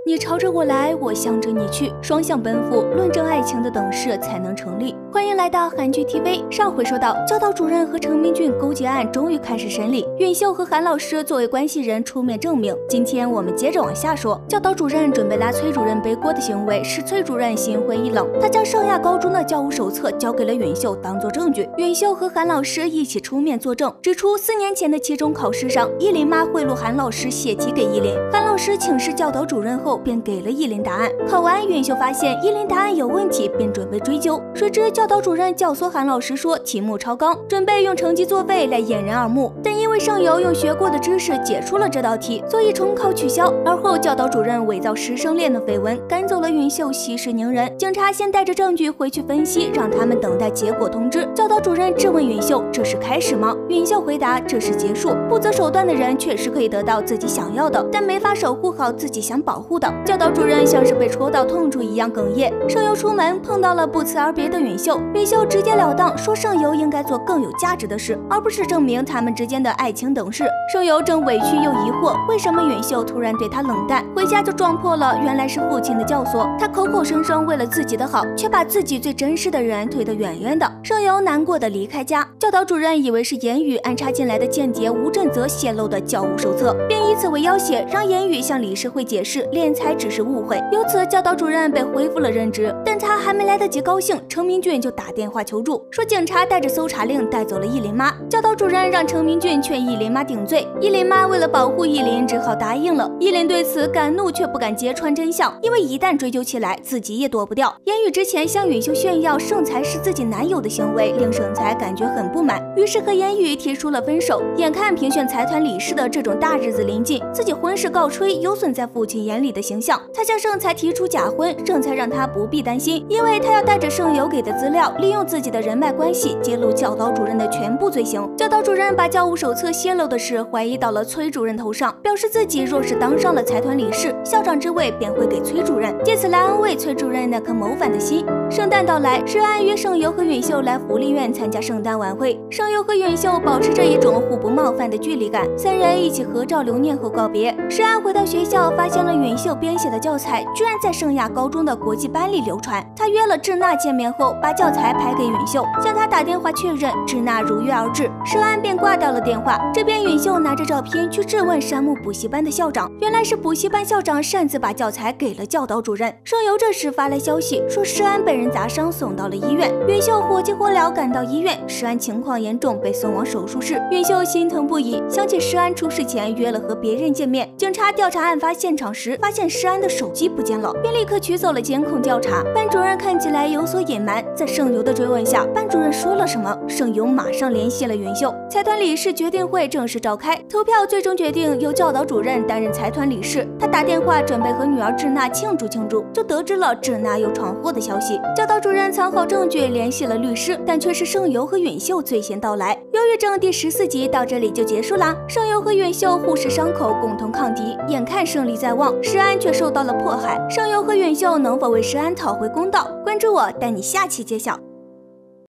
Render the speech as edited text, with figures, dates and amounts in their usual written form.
你朝着我来，我向着你去，双向奔赴，论证爱情的等式才能成立。欢迎来到韩剧 TV。上回说到，教导主任和程明俊勾结案终于开始审理，允秀和韩老师作为关系人出面证明。今天我们接着往下说，教导主任准备拉崔主任背锅的行为使崔主任心灰意冷，他将圣亚高中的教务手册交给了允秀当做证据。允秀和韩老师一起出面作证，指出4年前的期中考试上，依林妈贿赂韩老师写题给依林，韩老师请示教导主任后便给了依林答案。考完，允秀发现依林答案有问题，便准备追究，谁知教导主任教唆韩老师说题目超纲，准备用成绩作废来掩人耳目，但因为盛友用学过的知识解出了这道题，所以重考取消。而后教导主任伪造师生恋的绯闻，赶走了允秀，息事宁人。警察先带着证据回去分析，让他们等待结果通知。教导主任质问允秀，这是开始吗？允秀回答，这是结束。不择手段的人确实可以得到自己想要的，但没法守护好自己想保护的。教导主任像是被戳到痛处一样哽咽。盛友出门碰到了不辞而别的允秀，允秀直截了当说盛友应该做更有价值的事，而不是证明他们之间的爱情等式。盛友正委屈又疑惑，为什么允秀突然对他冷淡，回家就撞破了原来是父亲的教唆。他口口声声为了自己的好，却把自己最珍视的人推得远远的。盛友难过的离开家，教导主任以为是言语安插进来的间谍吴振泽泄露的教务手册，便以此为要挟，让言语向理事会解释敛财只是误会。由此教导主任被恢复了任职，但他还没来得及高兴，程明俊就打电话求助，说警察带着搜查令带走了依林妈。教导主任让程明俊劝依林妈顶罪，依林妈为了保护依林只好答应了。依林对此敢怒却不敢揭穿真相，因为一旦追究起来自己也躲不掉。言语之前向允秀炫耀盛才是自己男友的行为令盛才感觉很不满，于是和言语提出了分手。眼看评选财团理事的这种大日子临近，自己婚事告吹有损在父亲眼里的形象，他向盛才提出假婚，盛才让他不必担心，因为他要带着盛友给的资料，利用自己的人脉关系揭露教导主任的全部罪行。教导主任把教务手册泄露的事怀疑到了崔主任头上，表示自己若是当上了财团理事，校长之位便会给崔主任，借此来安慰崔主任那颗谋反的心。圣诞到来，施安约盛友和允秀来福利院参加圣诞晚会，盛友和允秀保持着一种互不冒犯的距离感，三人一起合照留念后告别。施安回到学校，发现了允秀编写的教材居然在圣亚高中的国际班里流传。他约了智娜见面后，把教材拍给允秀，向他打电话确认，智娜如约而至，施安便挂掉了电话。这边允秀拿着照片去质问山木补习班的校长，原来是补习班校长擅自把教材给了教导主任。盛友这时发来消息说施安被人砸伤送到了医院，允秀火急火燎赶到医院，施安情况严重，被送往手术室。允秀心疼不已，想起施安出事前约了和别人见面。警察调查案发现场时，发现施安的手机不见了，便立刻取走了监控调查。班主任看起来有所隐瞒，在盛友的追问下，班主任说了什么，盛友马上联系了允秀。财团理事决定会正式召开，投票最终决定由教导主任担任财团理事。他打电话准备和女儿智娜庆祝庆祝，就得知了智娜又闯祸的消息。教导主任藏好证据，联系了律师，但却是盛友和允秀最先到来。忧郁症第14集到这里就结束啦。盛友和允秀互视伤口，共同抗敌，眼看胜利在望，施安却受到了迫害。盛友和允秀能否为施安讨回公道？关注我，带你下期揭晓。